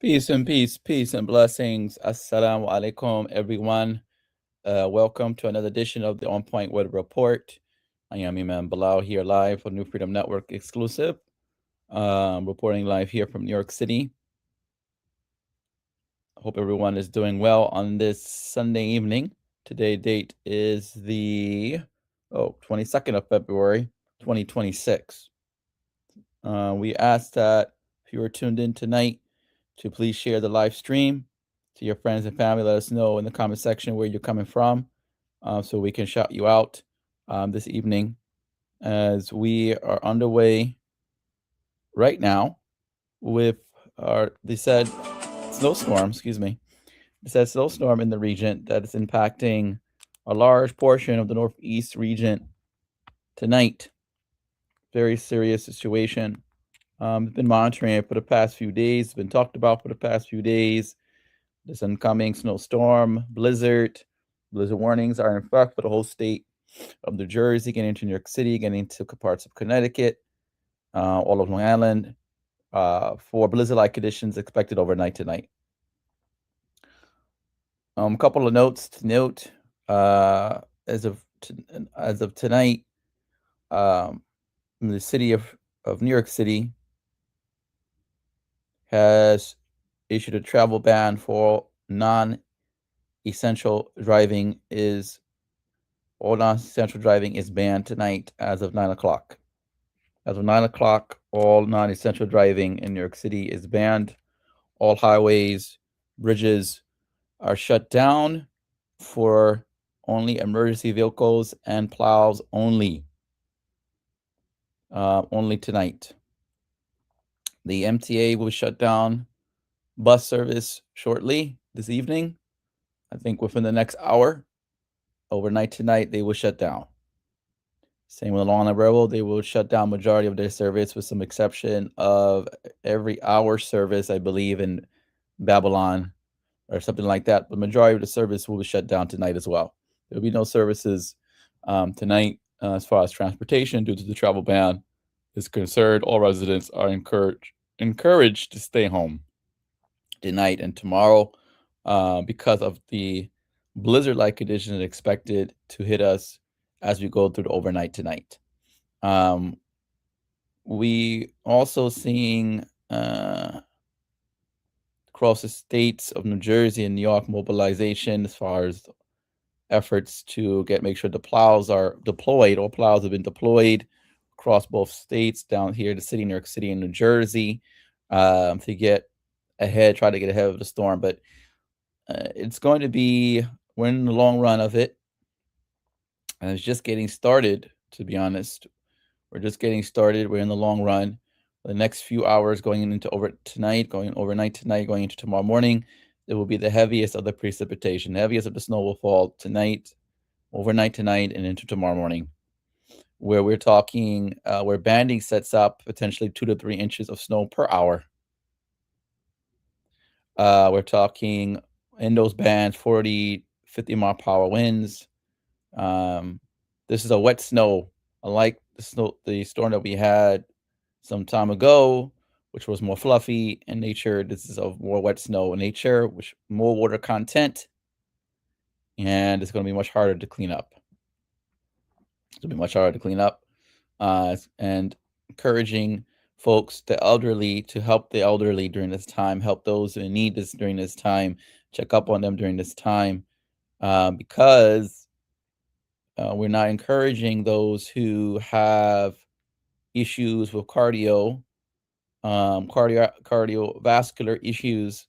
Peace and blessings. Assalamu alaikum, everyone. Welcome to another edition of the On Point Weather Report. I am Imam Bilal here live on New Freedom Network exclusive, reporting live here from New York City. I hope everyone is doing well on this Sunday evening. Today's date is the 22nd of February, 2026. We ask that if you are tuned in tonight, to please share the live stream to your friends and family. Let us know in the comment section where you're coming from, so we can shout you out this evening as we are underway right now with they said snowstorm, excuse me. They said snowstorm in the region that is impacting a large portion of the northeast region tonight. Very serious situation. Been monitoring it for the past few days. Been talked about for the past few days. This incoming snowstorm, blizzard. Blizzard warnings are in effect for the whole state of New Jersey, getting into New York City, getting into parts of Connecticut, all of Long Island, for blizzard-like conditions expected overnight tonight. A couple of notes to note as of tonight, the city of New York City has issued a travel ban for non-essential driving is all non-essential driving is banned tonight as of 9 o'clock. As of 9 o'clock, all non-essential driving in New York City is banned. All highways, bridges are shut down for only emergency vehicles and plows only. Only tonight. The MTA will shut down bus service shortly this evening. I think within the next hour. Overnight tonight, they will shut down. Same with Long Island Railroad, they will shut down majority of their service with some exception of every hour service, I believe, in Babylon or something like that. But majority of the service will be shut down tonight as well. There will be no services tonight as far as transportation due to the travel ban is concerned. All residents are encouraged to stay home tonight and tomorrow because of the blizzard-like conditions expected to hit us as we go through the overnight tonight. We also seeing across the states of New Jersey and New York mobilization as far as efforts to make sure the plows are deployed. All plows have been deployed across both states down here, the city, New York City and New Jersey, to get ahead, try to get ahead of the storm. But it's going to be, we're in the long run of it. And it's just getting started, to be honest. We're just getting started. We're in the long run. The next few hours going into overnight tonight, going into tomorrow morning, it will be the heaviest of the precipitation. The heaviest of the snow will fall tonight, overnight tonight, and into tomorrow morning. Where we're talking, where banding sets up potentially 2 to 3 inches of snow per hour. We're talking in those bands 40, 50 mile per hour winds. This is a wet snow, unlike the storm that we had some time ago, which was more fluffy in nature. This is a more wet snow in nature, which more water content, and it's going to be much harder to clean up. It's going to be much harder to clean up, and encouraging folks, the elderly, to help the elderly during this time, help those who need this during this time, check up on them during this time, because we're not encouraging those who have issues with cardiovascular issues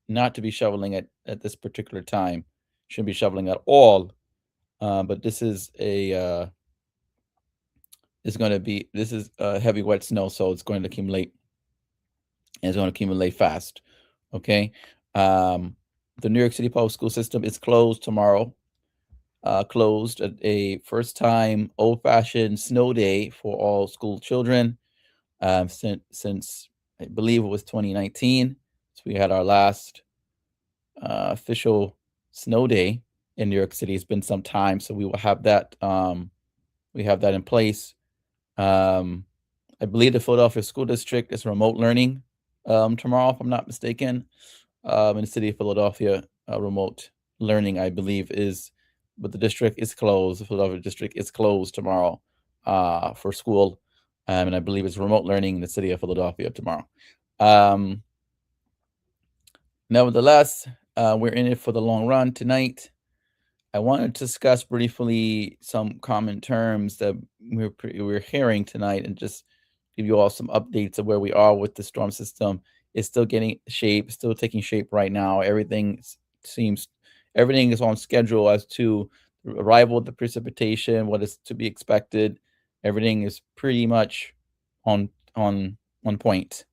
not to be shoveling at this particular time. Shouldn't be shoveling at all. But this is a heavy wet snow, so it's going to accumulate, and it's going to accumulate fast. Okay. The New York City public school system is closed tomorrow. Closed at a first time old-fashioned snow day for all school children since I believe it was 2019. So we had our last official snow day in New York City. It's been some time, so we will have that. We have that in place. I believe the Philadelphia School District is remote learning tomorrow, if I'm not mistaken, in the city of Philadelphia. Remote learning, I believe, is, but the district is closed. The Philadelphia district is closed tomorrow for school. And I believe it's remote learning in the city of Philadelphia tomorrow. Um, Nevertheless, we're in it for the long run tonight. I want to discuss briefly some common terms that we're hearing tonight, and just give you all some updates of where we are with the storm system. It's still getting shape, still taking shape right now. Seems everything is on schedule as to the arrival of the precipitation, what is to be expected. Everything is pretty much on point,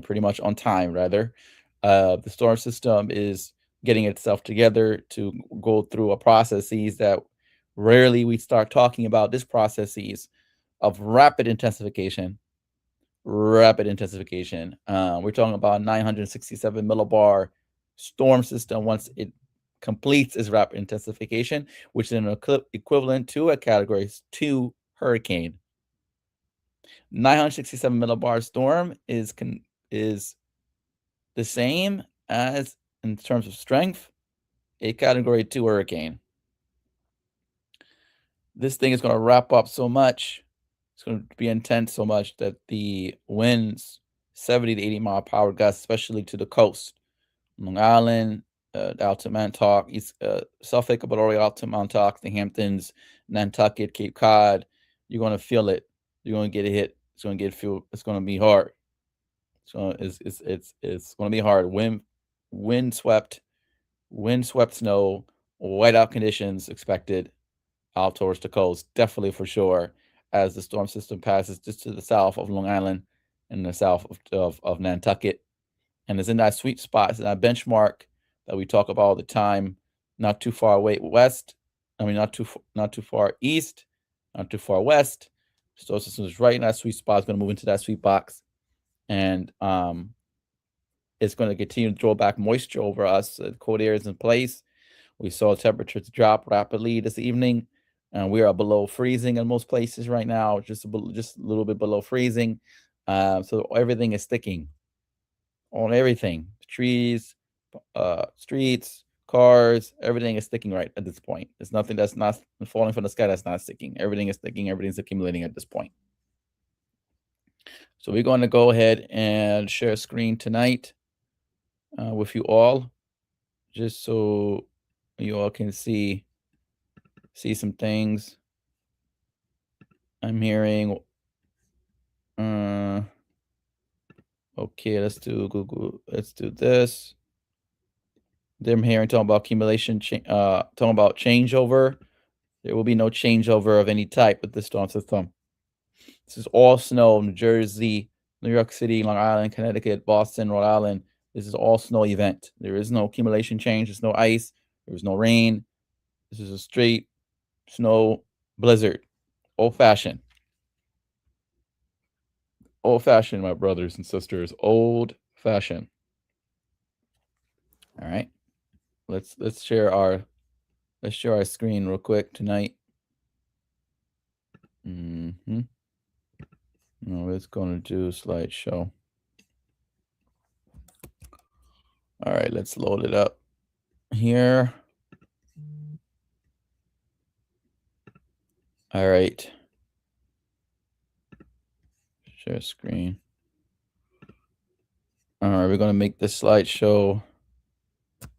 pretty much on time rather. The storm system is getting itself together to go through a processes that rarely we start talking about. This processes of rapid intensification. We're talking about 967 millibar storm system once it completes its rapid intensification, which is an equivalent to a category 2 hurricane. 967 millibar storm is the same as, in terms of strength, a category 2 hurricane. This thing is going to wrap up so much. It's going to be intense so much that the winds, 70 to 80-mile per hour gusts, especially to the coast, Long Island, out to Montauk, East, Suffolk, Aurora, out to Montauk, the Hamptons, Nantucket, Cape Cod. You're going to feel it. You're going to get a hit. It's going to get feel. It's going to be hard. So it's going to be hard. Wind swept snow, whiteout conditions expected out towards the coast, definitely for sure, as the storm system passes just to the south of Long Island and the south of Nantucket. And it's in that sweet spot, it's in that benchmark that we talk about all the time, not too far away west. I mean, not too far east, not too far west. Storm system is right in that sweet spot. It's going to move into that sweet box, and it's going to continue to draw back moisture over us. Cold air is in place. We saw temperatures drop rapidly this evening, and we are below freezing in most places right now, just a little bit below freezing. So everything is sticking on everything. Trees, streets, cars, everything is sticking right at this point. There's nothing that's not falling from the sky that's not sticking. Everything is sticking. Everything's accumulating at this point. So we're going to go ahead and share a screen tonight with you all, just so you all can see some things. I'm hearing. Okay, let's do Google. Let's do this. I'm hearing talking about accumulation, talking about changeover. There will be no changeover of any type with the storm system. This is all snow. New Jersey, New York City, Long Island, Connecticut, Boston, Rhode Island. This is all snow event. There is no accumulation change. There's no ice. There's no rain. This is a straight snow blizzard. Old fashioned. Old fashioned, my brothers and sisters. Old fashioned. All right. Let's share our screen real quick tonight. No, it's going to do a slideshow. All right, let's load it up here. All right. Share screen. All right, we're going to make this slideshow.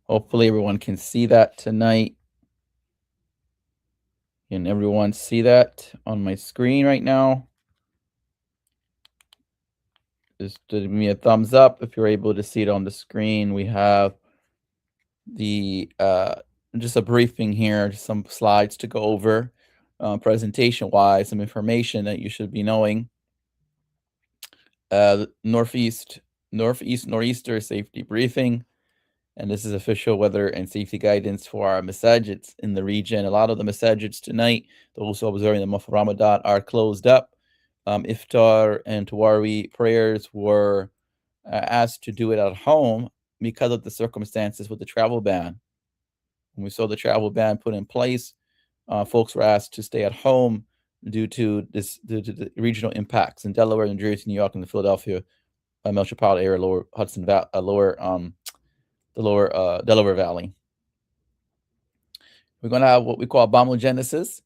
Hopefully everyone can see that tonight. Can everyone see that on my screen right now? Just give me a thumbs up if you're able to see it on the screen. We have the just a briefing here, some slides to go over, presentation-wise, some information that you should be knowing. Northeaster safety briefing, and this is official weather and safety guidance for our masajids in the region. A lot of the masajids tonight, those observing the month of Ramadan, are closed up. Iftar and Tawari prayers were asked to do it at home because of the circumstances with the travel ban. When we saw the travel ban put in place, folks were asked to stay at home due to the regional impacts in Delaware, New Jersey, New York, and Philadelphia metropolitan area, lower Hudson Valley, the lower Delaware Valley. We're going to have what we call bombogenesis,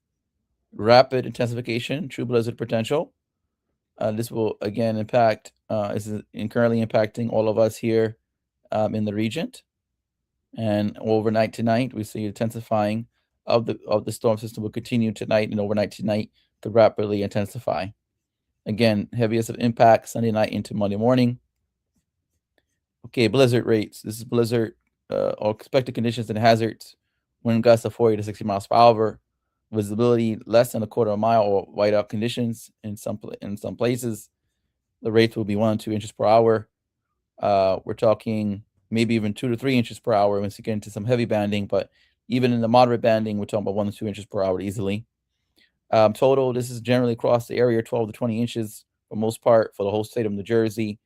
rapid intensification, true blizzard potential. This will again impact, is currently impacting all of us here in the region. And overnight tonight, we see intensifying of the storm system will continue tonight and overnight tonight to rapidly intensify. Again, heaviest of impact Sunday night into Monday morning. Okay, blizzard rates. This is blizzard or expected conditions and hazards. Wind gusts of 40 to 60 miles per hour. Visibility less than a quarter of a mile or whiteout conditions in some places. The rates will be 1 to 2 inches per hour. We're talking maybe even 2 to 3 inches per hour once you get into some heavy banding, but even in the moderate banding, we're talking about 1 to 2 inches per hour easily. Total, this is generally across the area, 12 to 20 inches for most part for the whole state of New Jersey,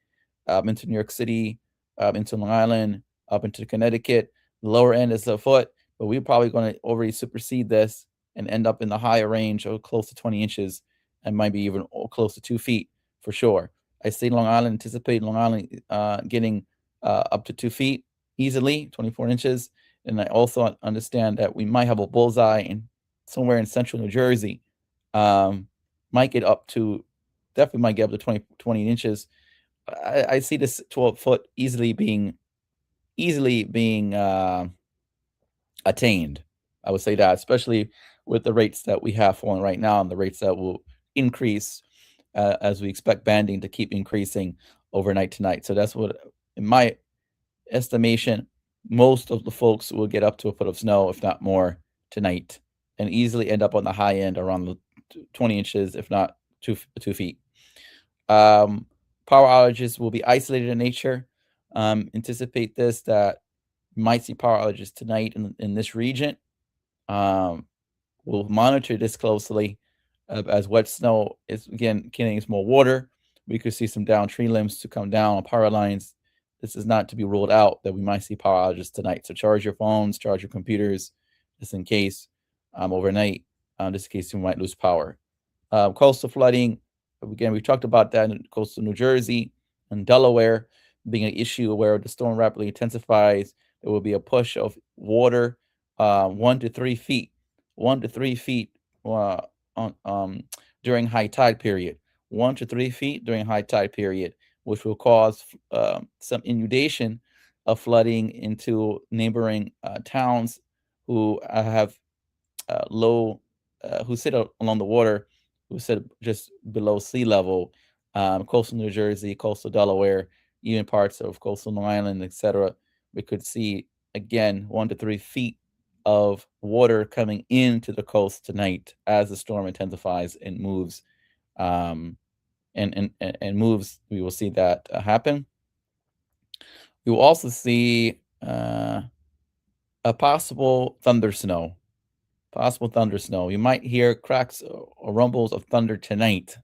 into New York City, into Long Island, up into Connecticut. The lower end is a foot, but we're probably going to already supersede this and end up in the higher range of close to 20 inches and might be even close to 2 feet for sure. I see Long Island, anticipate Long Island getting up to 2 feet easily, 24 inches. And I also understand that we might have a bullseye in somewhere in central New Jersey. Might get up to, definitely might get up to 20 inches. I see this 12-foot easily being attained. I would say that, especially with the rates that we have falling right now and the rates that will increase as we expect banding to keep increasing overnight tonight. So that's what, in my estimation, most of the folks will get up to a foot of snow, if not more, tonight, and easily end up on the high end around the 20 inches, if not 2 feet. Power outages will be isolated in nature. Anticipate this, that you might see power outages tonight in this region. We'll monitor this closely as wet snow is again getting more water. We could see some down tree limbs to come down on power lines. This is not to be ruled out that we might see power outages tonight. So charge your phones, charge your computers, just in case overnight. Just in case you might lose power. Coastal flooding. Again, we talked about that in coastal New Jersey and Delaware being an issue where the storm rapidly intensifies. There will be a push of water 1 to 3 feet, 1 to 3 feet during high tide period, 1 to 3 feet during high tide period, which will cause some inundation of flooding into neighboring towns who have who sit along the water, who sit just below sea level, coastal New Jersey, coastal Delaware, even parts of coastal Long Island, etc. We could see again 1 to 3 feet of water coming into the coast tonight as the storm intensifies and moves. And moves. We will see that happen. We will also see a possible thunder snow. You might hear cracks or rumbles of thunder tonight.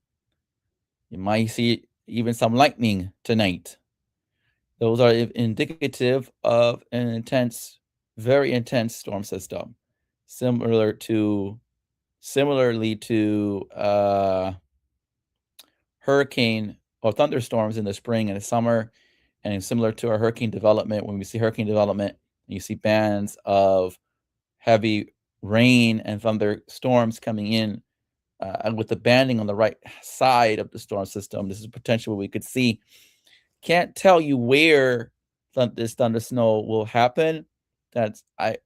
You might see even some lightning tonight. Those are indicative of an intense, very intense storm system, similarly to hurricane or thunderstorms in the spring and the summer, and similar to our hurricane development. When we see hurricane development, you see bands of heavy rain and thunderstorms coming in, and with the banding on the right side of the storm system, this is potential we could see. Can't tell you where this thunder snow will happen. That's I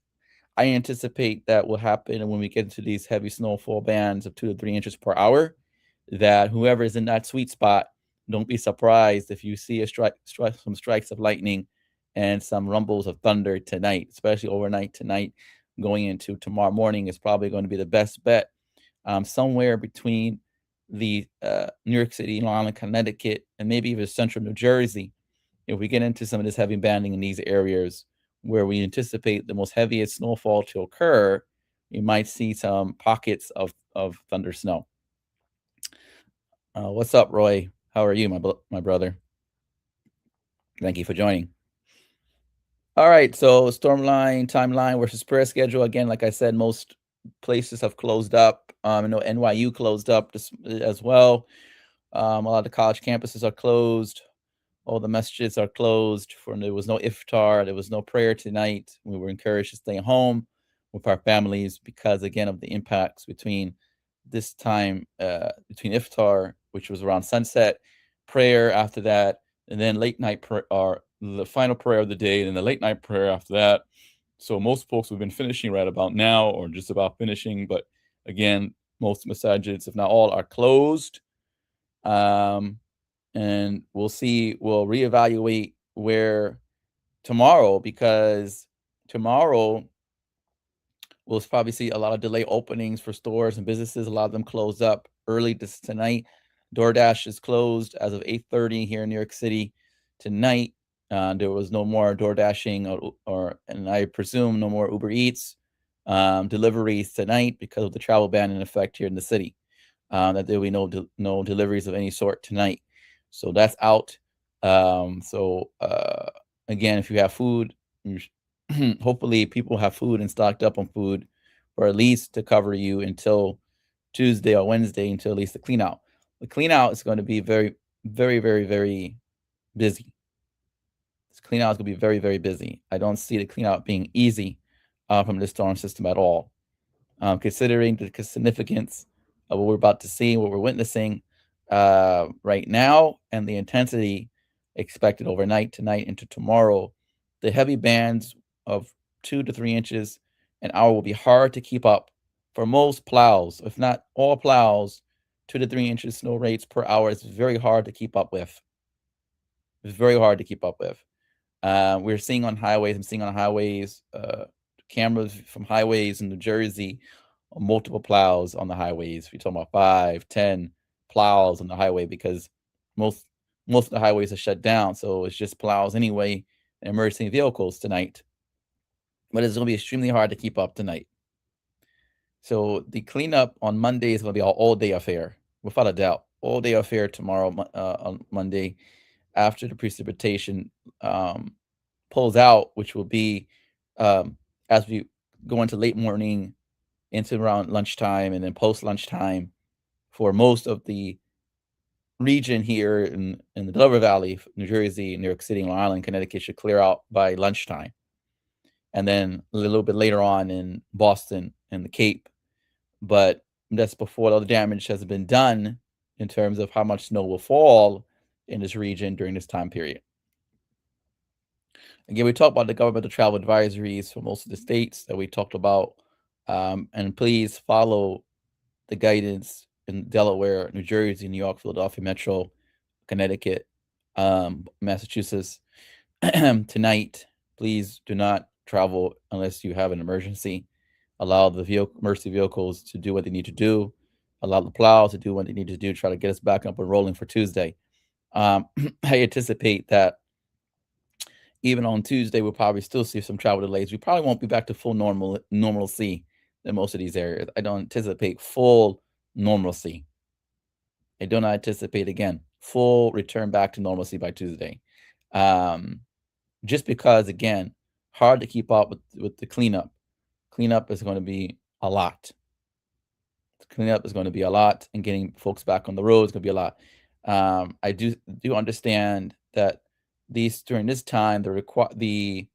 anticipate that will happen when we get into these heavy snowfall bands of 2 to 3 inches per hour. That whoever is in that sweet spot, don't be surprised if you see some strikes of lightning and some rumbles of thunder tonight, especially overnight tonight. Going into tomorrow morning is probably going to be the best bet. Somewhere between the New York City, Long Island, Connecticut, and maybe even central New Jersey. If we get into some of this heavy banding in these areas where we anticipate the most heaviest snowfall to occur, you might see some pockets of thunder snow. What's up, Roy? How are you, my brother? Thank you for joining. All right, so storm line, timeline versus prayer schedule. Again, like I said, most places have closed up. I know NYU closed up as well. A lot of the college campuses are closed. all the masjids are closed. There was no iftar, there was no prayer tonight. We were encouraged to stay home with our families because, again, of the impacts between this time, between iftar, which was around sunset, prayer after that, and then late night prayer, or the final prayer of the day, and then the late night prayer after that. So most folks have been finishing right about now, or just about finishing. But again, most masajids, if not all, are closed. And we'll see. We'll reevaluate where tomorrow, because tomorrow we'll probably see a lot of delay openings for stores and businesses. A lot of them closed up early tonight. DoorDash is closed as of 8:30 here in New York City tonight. There was no more door dashing, and I presume no more Uber Eats deliveries tonight because of the travel ban in effect here in the city. That there will be no deliveries of any sort tonight. So that's out. Again, if you have food, hopefully people have food and stocked up on food, or at least to cover you until Tuesday or Wednesday, until at least the clean out. The clean out is going to be very, very, very, very busy. This clean out is going to be very, very busy. I don't see the clean out being easy from this storm system at all. Considering the significance of what we're about to see, what we're witnessing right now, and the intensity expected overnight, tonight, into tomorrow, the heavy bands of 2 to 3 inches an hour will be hard to keep up for most plows, if not all plows. 2 to 3 inches snow rates per hour is very hard to keep up with. It's very hard to keep up with. We're seeing on highways, I'm seeing on highways, cameras from highways in New Jersey, multiple plows on the highways. We're talking about 5, 10 plows on the highway, because most of the highways are shut down. So it's just plows anyway, and emergency vehicles tonight. But it's going to be extremely hard to keep up tonight. So the cleanup on Monday is going to be an all-day affair, without a doubt. All-day affair tomorrow, on Monday, after the precipitation pulls out, which will be as we go into late morning, into around lunchtime, and then post lunchtime for most of the region here in the Delaware Valley, New Jersey, New York City, Long Island, Connecticut should clear out by lunchtime. And then a little bit later on in Boston and the Cape. But that's before all the damage has been done in terms of how much snow will fall in this region during this time period. Again, we talked about the governmental travel advisories for most of the states that we talked about. And please follow the guidance in Delaware, New Jersey, New York, Philadelphia Metro, Connecticut, Massachusetts. Tonight, please do not travel unless you have an emergency. Allow the emergency vehicles to do what they need to do. Allow the plows to do what they need to do. Try to get us back up and rolling for Tuesday. I anticipate that even on Tuesday, we'll probably still see some travel delays. We probably won't be back to full normalcy in most of these areas. I don't anticipate full normalcy. I do not anticipate, again, full return back to normalcy by Tuesday. Just because, again, hard to keep up with the cleanup. Cleanup is going to be a lot. Cleanup is going to be a lot, and getting folks back on the road is going to be a lot. I do understand that during this time, the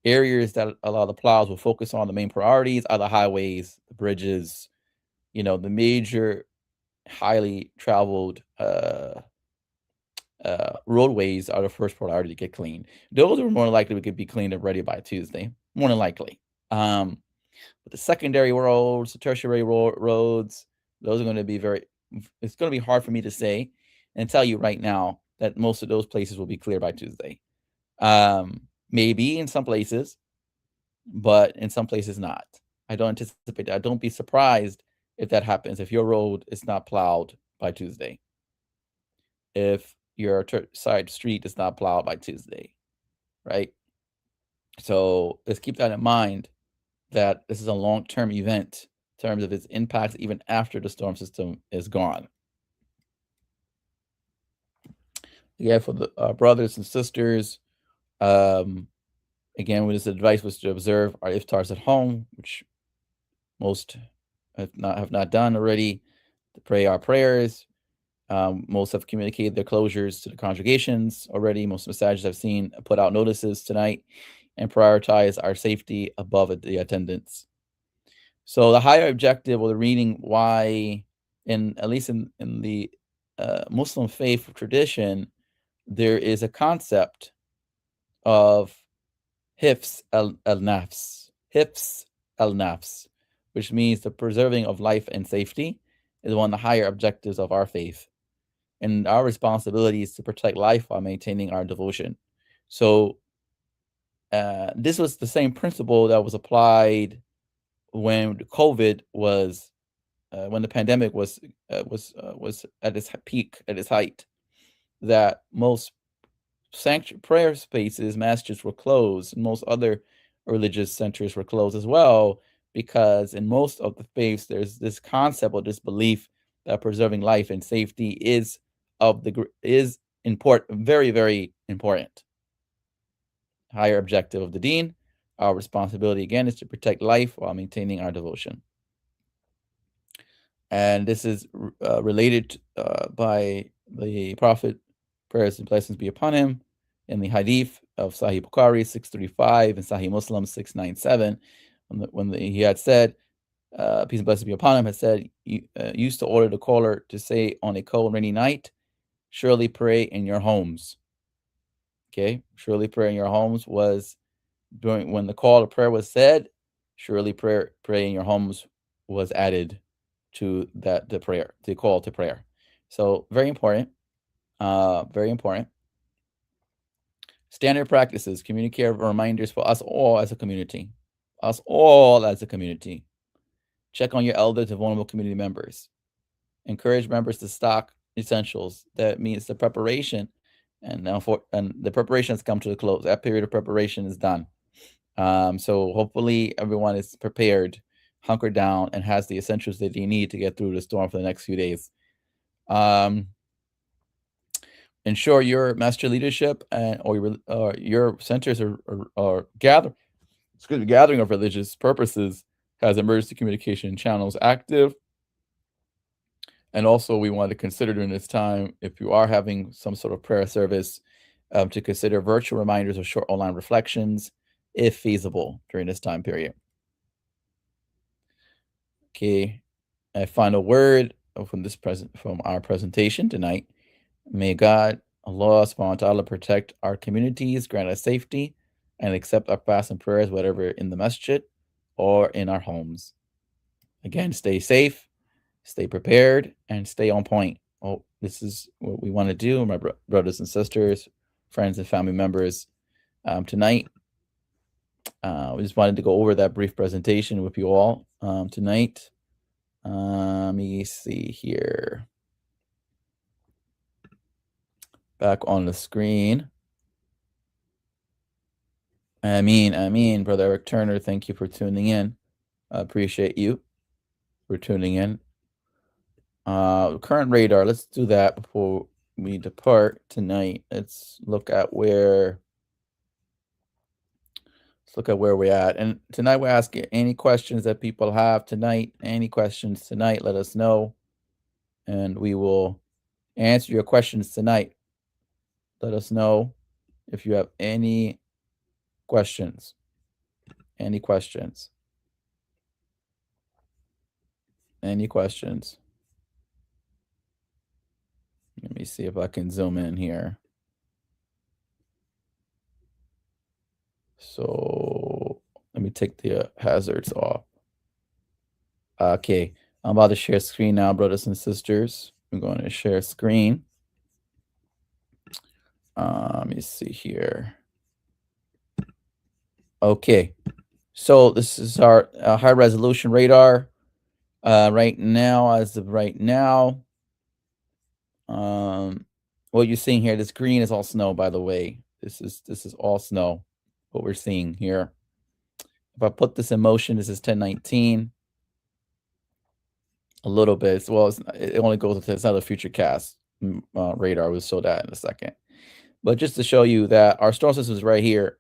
areas that a lot of the plows will focus on, the main priorities, are the highways, the bridges, the major highly traveled roadways are the first priority to get cleaned. Those are more likely we could be cleaned and ready by Tuesday, more than likely. But the secondary roads, the tertiary roads, those are going to be it's going to be hard for me to say and tell you right now that most of those places will be clear by Tuesday. Maybe in some places, but in some places not. I don't anticipate that. Don't be surprised if that happens, if your road is not plowed by Tuesday. If your side street is not plowed by Tuesday, right? So let's keep that in mind, that this is a long-term event in terms of its impacts even after the storm system is gone. Yeah, for the brothers and sisters, again, this advice was to observe our iftars at home, which most have not done already, to pray our prayers, Most have communicated their closures to the congregations already. Most massages I've seen put out notices tonight and prioritize our safety above the attendance. So the higher objective or the reading why, at least in the Muslim faith tradition, there is a concept of hifs al nafs, which means the preserving of life and safety is one of the higher objectives of our faith. And our responsibility is to protect life while maintaining our devotion. So this was the same principle that was applied when COVID was, when the pandemic was at its peak, at its height. That most prayer spaces, masjids were closed, and most other religious centers were closed as well, because in most of the faiths, there's this concept or this belief that preserving life and safety is important, very, very important. Higher objective of the deen. Our responsibility again is to protect life while maintaining our devotion. And this is related by the Prophet, prayers and blessings be upon him, in the hadith of Sahih Bukhari 635 and Sahih Muslim 697, when he had said, peace and blessings be upon him, had said, used to order the caller to say on a cold rainy night, surely pray in your homes. Okay, surely pray in your homes was during when the call to prayer was said, surely pray in your homes was added to the prayer, the call to prayer. So very important, very important. Standard practices, communicate reminders for us all as a community. Us all as a community. Check on your elders and vulnerable community members. Encourage members to stock essentials. That means the preparation, and the preparation has come to a close. That period of preparation is done. So hopefully everyone is prepared, hunkered down, and has the essentials that they need to get through the storm for the next few days. Ensure your master leadership or your centers or gathering of religious purposes has emergency communication channels active. And also, we want to consider during this time, if you are having some sort of prayer service, to consider virtual reminders or short online reflections, if feasible, during this time period. Okay, a final word from our presentation tonight. May God, Allah subhanahu wa ta'ala, protect our communities, grant us safety, and accept our fasts and prayers, whatever in the masjid or in our homes. Again, stay safe, stay prepared, and stay on point. Oh, this is what we want to do, my brothers and sisters, friends and family members. Tonight, we just wanted to go over that brief presentation with you all tonight. Let me see here. Back on the screen. Ameen, Brother Eric Turner. Thank you for tuning in. I appreciate you for tuning in. Current radar. Let's do that before we depart tonight. Let's look at where we're at. And tonight we're asking any questions that people have tonight. Any questions tonight, let us know. And we will answer your questions tonight. Let us know if you have any questions. Any questions? Any questions? Let me see if I can zoom in here. So let me take the hazards off. Okay, I'm about to share screen now, brothers and sisters. I'm going to share screen. Let me see here. Okay, so this is our high resolution radar. Right now, as of right now, what you're seeing here, this green is all snow, by the way. This is all snow, what we're seeing here. If I put this in motion, this is 1019. A little bit. Well, it only goes to, it's not a future cast radar. We'll show that in a second. But just to show you that our storm system is right here,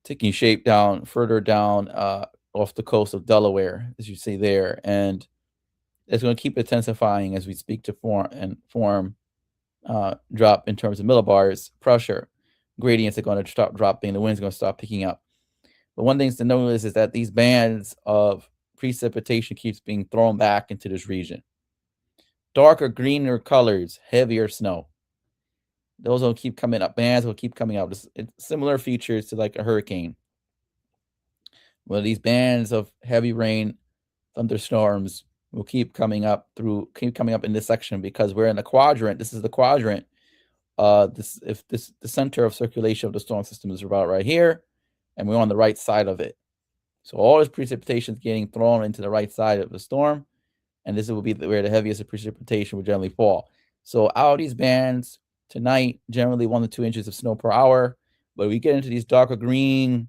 taking shape further down off the coast of Delaware, as you see there. And It's going to keep intensifying as we speak to form drop in terms of millibars pressure. Gradients are going to stop dropping. The wind's going to stop picking up. But one thing to notice is that these bands of precipitation keeps being thrown back into this region. Darker, greener colors, heavier snow. Those will keep coming up. Bands will keep coming up. It's similar features to like a hurricane. Well, these bands of heavy rain, thunderstorms will keep coming up in this section because we're in the quadrant. This is the quadrant. The center of circulation of the storm system is about right here, and we're on the right side of it. So all this precipitation is getting thrown into the right side of the storm, and this will be where the heaviest precipitation will generally fall. So out of these bands tonight, generally 1 to 2 inches of snow per hour, but we get into these darker green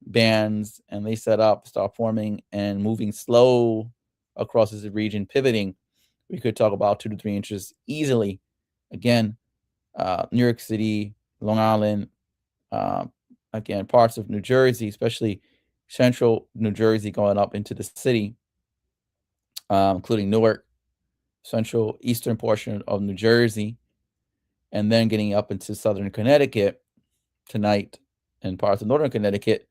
bands and they start forming and moving slow across this region, pivoting. We could talk about 2 to 3 inches easily. Again, New York City, Long Island, again, parts of New Jersey, especially central New Jersey going up into the city, including Newark, central eastern portion of New Jersey, and then getting up into southern Connecticut tonight and parts of northern Connecticut.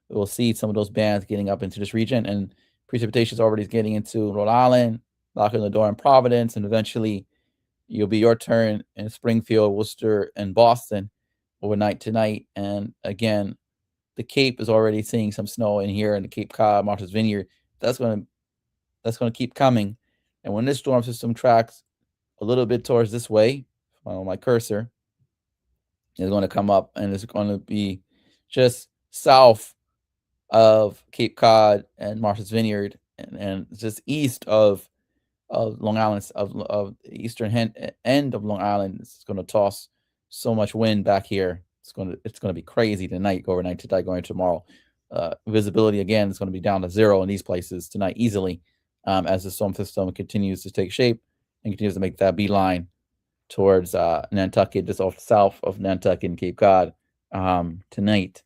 We'll see some of those bands getting up into this region, and precipitation is already getting into Rhode Island, knocking the door in Providence, and eventually it'll be your turn in Springfield, Worcester, and Boston overnight tonight. And again, the Cape is already seeing some snow in here in the Cape Cod, Martha's Vineyard. That's going to keep coming. And when this storm system tracks a little bit towards this way, follow my cursor, is going to come up and it's going to be just south of Cape Cod and Martha's Vineyard and just east of Long Island, of the eastern end of Long Island. It's going to toss so much wind back here. It's going to be crazy tonight, overnight, tonight, going tomorrow. Visibility again is going to be down to 0 in these places tonight easily, as the storm system continues to take shape and continues to make that beeline towards Nantucket, just off south of Nantucket and Cape Cod tonight.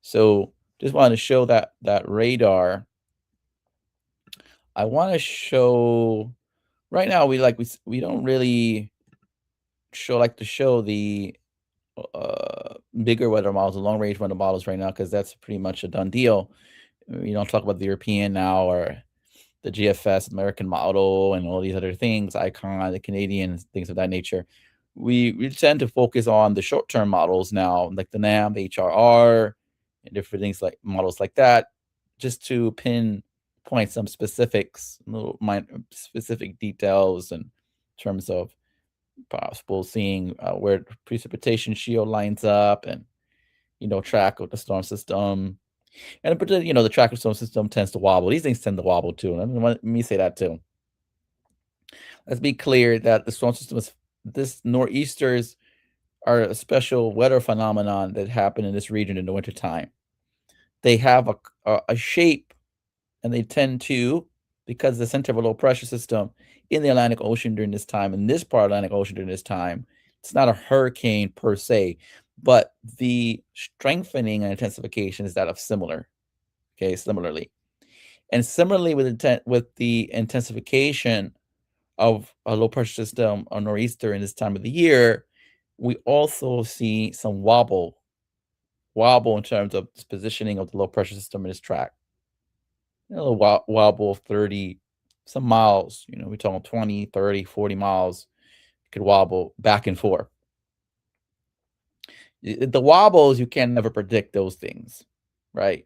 So just wanted to show that radar. I want to show right now. We don't really like to show the bigger weather models, the long range weather models right now, because that's pretty much a done deal. We don't talk about the European now or the GFS American model and all these other things, Icon, the Canadian, things of that nature. We tend to focus on the short-term models now, like the NAM, the HRR, and different things like models like that, just to pinpoint some specifics, little specific details in terms of possible seeing where the precipitation shield lines up and, track of the storm system. And the track of storm system tends to wobble. These things tend to wobble too. Let me say that too. Let's be clear that the storm system this nor'easters are a special weather phenomenon that happen in this region in the wintertime. They have a shape, and they tend to, because the center of a low pressure system in the Atlantic Ocean during this time, in this part of the Atlantic Ocean during this time, it's not a hurricane per se, but the strengthening and intensification is that of similarly. And similarly with the intensification of a low pressure system or nor'easter in this time of the year, we also see some wobble in terms of the positioning of the low pressure system in this track. A wobble of 30 some miles, we're talking 20, 30, 40 miles, could wobble back and forth. The wobbles, you can never predict those things, right?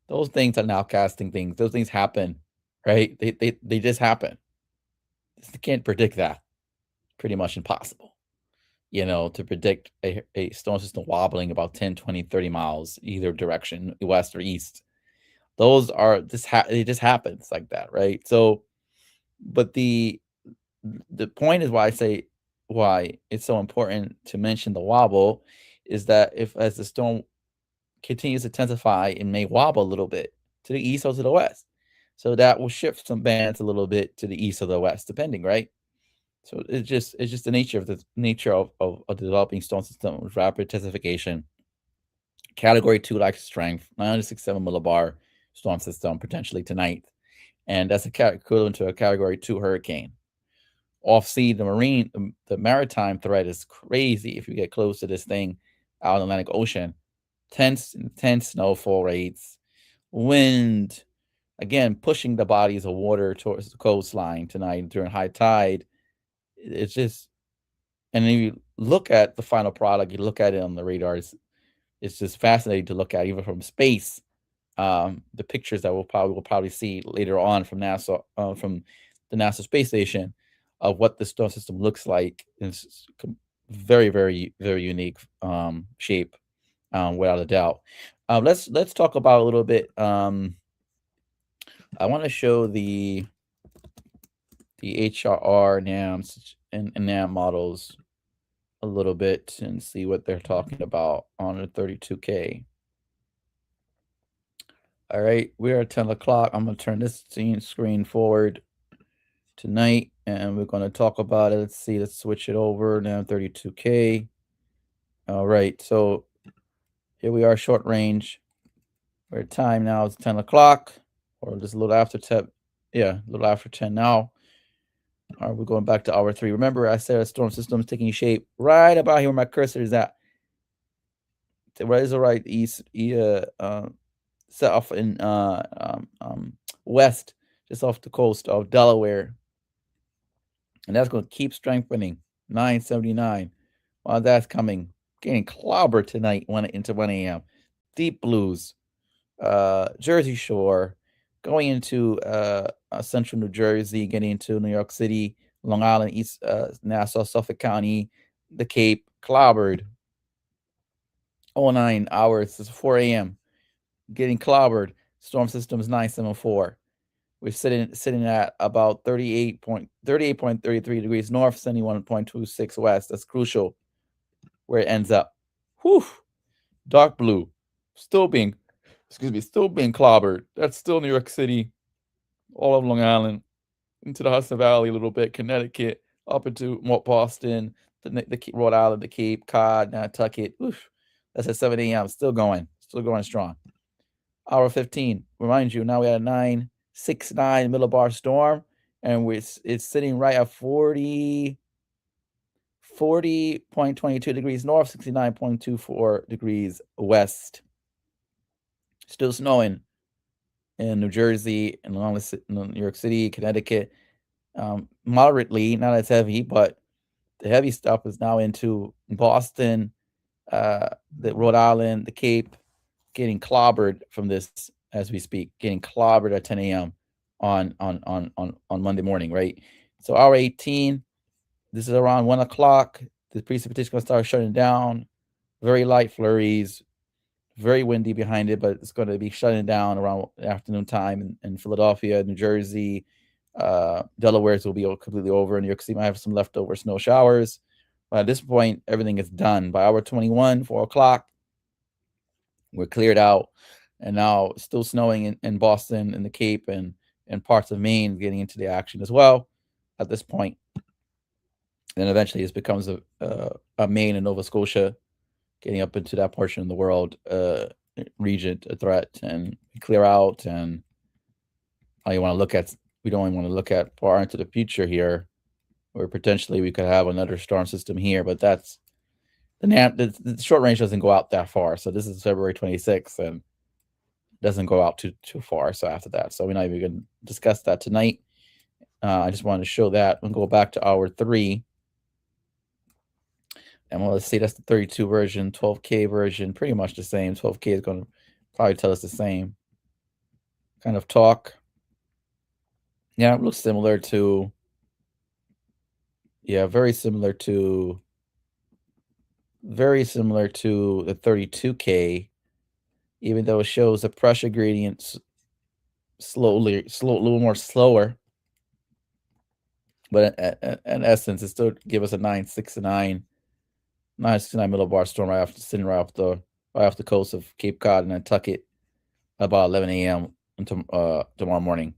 Those things are nowcasting things. Those things happen, right? They just happen. You can't predict that. Pretty much impossible, to predict a storm system wobbling about 10, 20, 30 miles, either direction, west or east. Those are it just happens like that, right? So, but the point is why it's so important to mention the wobble is that as the storm continues to intensify, it may wobble a little bit to the east or to the west. So that will shift some bands a little bit to the east or the west, depending, right? So it's just the nature of the developing storm system with rapid intensification. Category 2 like strength, 967 millibar storm system potentially tonight. and that's equivalent to a Category 2 hurricane. Off-sea, the maritime threat is crazy if you get close to this thing out in the Atlantic Ocean. Intense snowfall rates, wind, again, pushing the bodies of water towards the coastline tonight during high tide. It's just, and then you look at the final product, you look at it on the radars, it's just fascinating to look at, even from space. The pictures that we'll probably see later on from NASA, from the NASA space station, of what the star system looks like. It's very, very, very unique shape, without a doubt. Let's talk about a little bit. I want to show the HRR NAMs and NAM models a little bit and see what they're talking about on the 32K. All right, we're at 10 o'clock. I'm going to turn this screen forward tonight, and we're going to talk about it. Let's see. Let's switch it over now. 32K. All right, so here we are, short range. Our time now is 10 o'clock, or just a little after 10. Yeah, a little after 10 now. All right, we're going back to hour 3. Remember, I said a storm system is taking shape right about here where my cursor is at. Right is the right east, south and west, just off the coast of Delaware, and that's going to keep strengthening. 979. While that's coming, getting clobbered tonight into 1 a.m. Deep blues, Jersey Shore, going into central New Jersey, getting into New York City, Long Island, East Nassau, Suffolk County, the Cape, clobbered. 09 hours, it's 4 a.m. Getting clobbered. Storm system is 974. We're sitting at about 38.33 degrees north, 71.26 west. That's crucial where it ends up. Whew. Dark blue, still being clobbered. That's still New York City, all of Long Island, into the Hudson Valley a little bit, Connecticut, up into Boston, the Rhode Island, the Cape Cod, Nantucket. Oof. That's at 7 a.m. Still going strong. Hour 15. Remind you, now we had a 969 millibar storm, and it's sitting right at 40.22 degrees north, 69.24 degrees west. Still snowing in New Jersey and along with New York City, Connecticut. Moderately, not as heavy, but the heavy stuff is now into Boston, the Rhode Island, the Cape, getting clobbered from this as we speak, getting clobbered at 10 a.m. on Monday morning, right? So hour 18, this is around 1 o'clock. The precipitation is going to start shutting down. Very light flurries, very windy behind it, but it's going to be shutting down around afternoon time in Philadelphia, New Jersey, Delaware's will be completely over. New York City might have some leftover snow showers. But at this point, everything is done. By hour 21, 4 o'clock, we're cleared out. And now still snowing in Boston and the Cape and parts of Maine, getting into the action as well at this point. And eventually it becomes a Maine and Nova Scotia, getting up into that portion of the world region, a threat, and clear out. And how you want to look at, we don't even want to look at far into the future here, where potentially we could have another storm system here, but that's the short range doesn't go out that far. So this is February 26th and doesn't go out too far. So after that, so we're not even going to discuss that tonight. I just wanted to show that. We'll go back to hour 3. And let's see, that's the 32 version, 12K version, pretty much the same. 12K is going to probably tell us the same kind of talk. Yeah, it looks similar to, yeah, very similar to the 32K, even though it shows the pressure gradients a little more slower. But in essence, it still give us a 969 millibar storm sitting right off the coast of Cape Cod and Nantucket about 11 a.m. Tomorrow morning.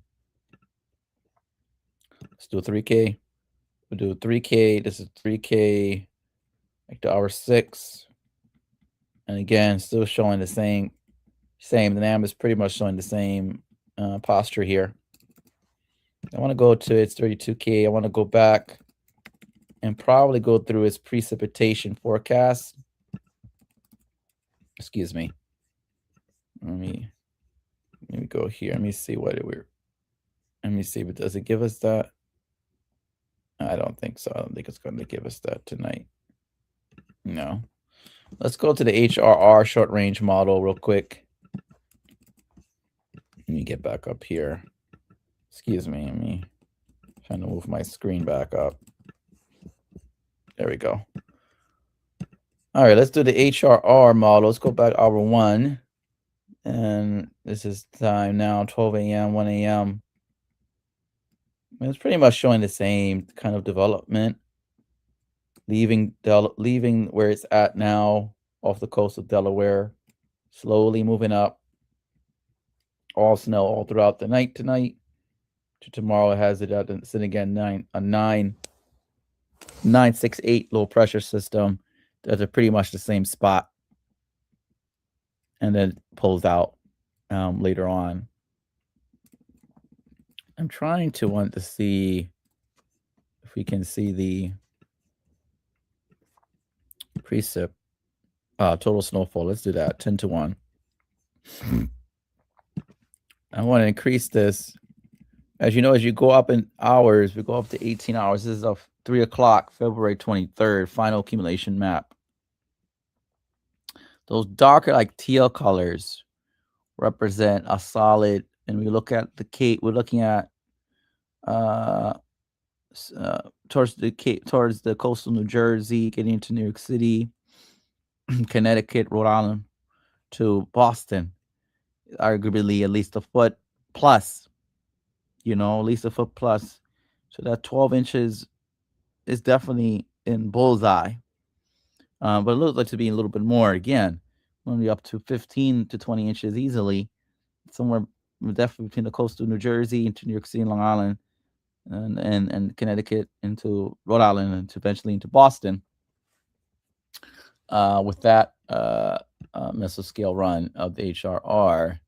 Let's do a 3K. We'll do a 3K. This is 3K, like to hour 6. And again, still showing the same. The NAM is pretty much showing the same posture here. I want to go to its 32K. I want to go back and probably go through its precipitation forecast. Excuse me. Let me go here. Let me see what we're. Let me see, but does it give us that? I don't think so. I don't think it's going to give us that tonight. No. Let's go to the HRR short range model real quick. Let me get back up here. Excuse me. Let me trying to move my screen back up. There we go. All right, let's do the HRR model. Let's go back hour 1. And this is time now, 12 a.m., 1 a.m. It's pretty much showing the same kind of development. Leaving where it's at now off the coast of Delaware, slowly moving up. All snow all throughout the night tonight. To tomorrow it has it at again 968 low pressure system. That's pretty much the same spot. And then pulls out later on. I'm trying to want to see if we can see the precip total snowfall. Let's do that 10 to 1. I want to increase this. As you know, as you go up in hours, we go up to 18 hours. This is a 3 o'clock, February 23rd, final accumulation map. Those darker, like teal colors, represent a solid. And we look at the Cape. We're looking at towards the coastal New Jersey, getting into New York City, Connecticut, Rhode Island, to Boston. Arguably at least a foot plus. At least a foot plus. So that 12 inches is definitely in bullseye. But it looks like to be a little bit more. Again, we'll be up to 15 to 20 inches easily. Somewhere definitely between the coastal New Jersey into New York City and Long Island and Connecticut into Rhode Island and eventually into Boston. With that mesoscale run of the HRR.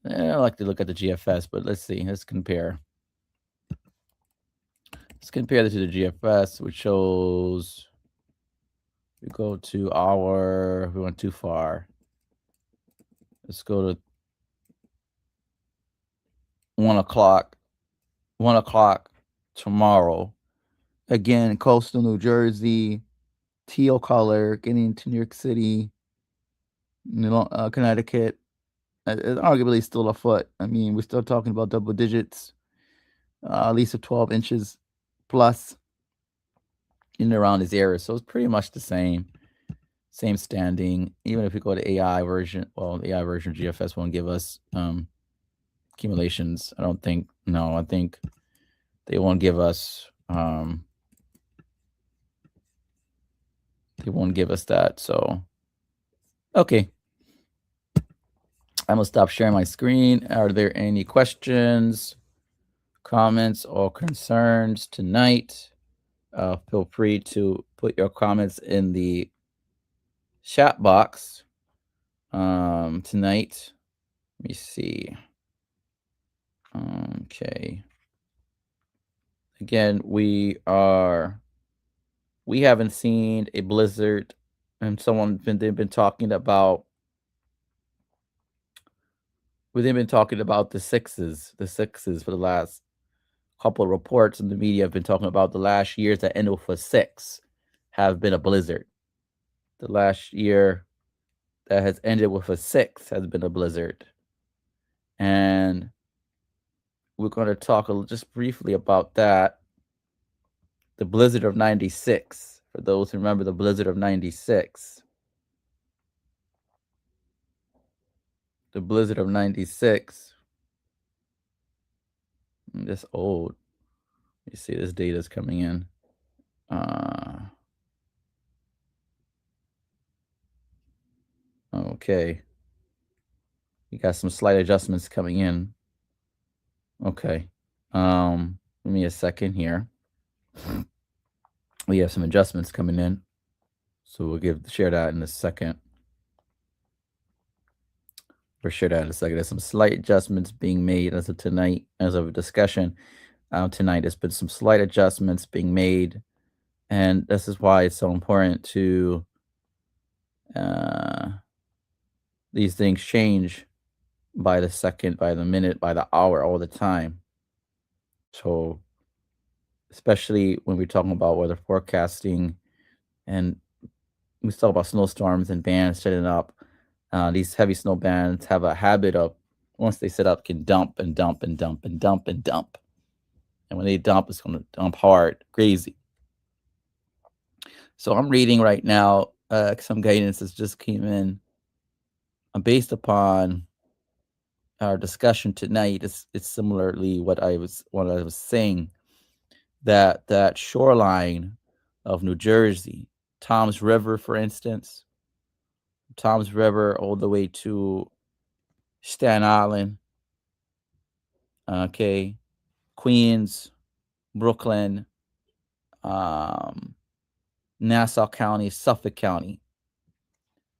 I like to look at the GFS, but let's see. Let's compare. Let's compare this to the GFS, which shows we go to we went too far. Let's go to 1 o'clock. 1 o'clock tomorrow. Again, coastal New Jersey, teal color, getting into New York City, Connecticut. It's arguably still a foot. I mean, we're still talking about double digits, at least of 12 inches plus in and around this area. So it's pretty much the same standing. Even if we go to AI version, the AI version of GFS won't give us accumulations. I don't think. No, I think they won't give us. They won't give us that. So, okay. I'm gonna stop sharing my screen. Are there any questions, comments, or concerns tonight? Feel free to put your comments in the chat box tonight. Let me see. Okay. Again, we haven't seen a blizzard, and they've been talking about. They've been talking about the sixes for the last couple of reports in the media have been talking about the last years that ended with a 6 have been a blizzard. The last year that has ended with a 6 has been a blizzard. And we're going to talk just briefly about that. The blizzard of 96, for those who remember the blizzard of 96. The blizzard of 96. This old. You see this data is coming in. Okay. You got some slight adjustments coming in. Okay. Give me a second here. We have some adjustments coming in. So we'll share that in a second. for sure that in a second. There's some slight adjustments being made as of tonight, as of a discussion tonight. There's been some slight adjustments being made, and this is why it's so important to uh, these things change by the second, by the minute, by the hour, all the time. So, especially when we're talking about weather forecasting and we talk about snowstorms and bands setting up. These heavy snow bands have a habit of once they set up can dump and dump and dump and dump and dump. And when they dump, it's going to dump hard, crazy. So I'm reading right now some guidance that just came in based upon our discussion tonight. It's similarly what I was saying that shoreline of New Jersey, Tom's River, for instance, Tom's River all the way to Staten Island, okay, Queens, Brooklyn, um, Nassau County, Suffolk County,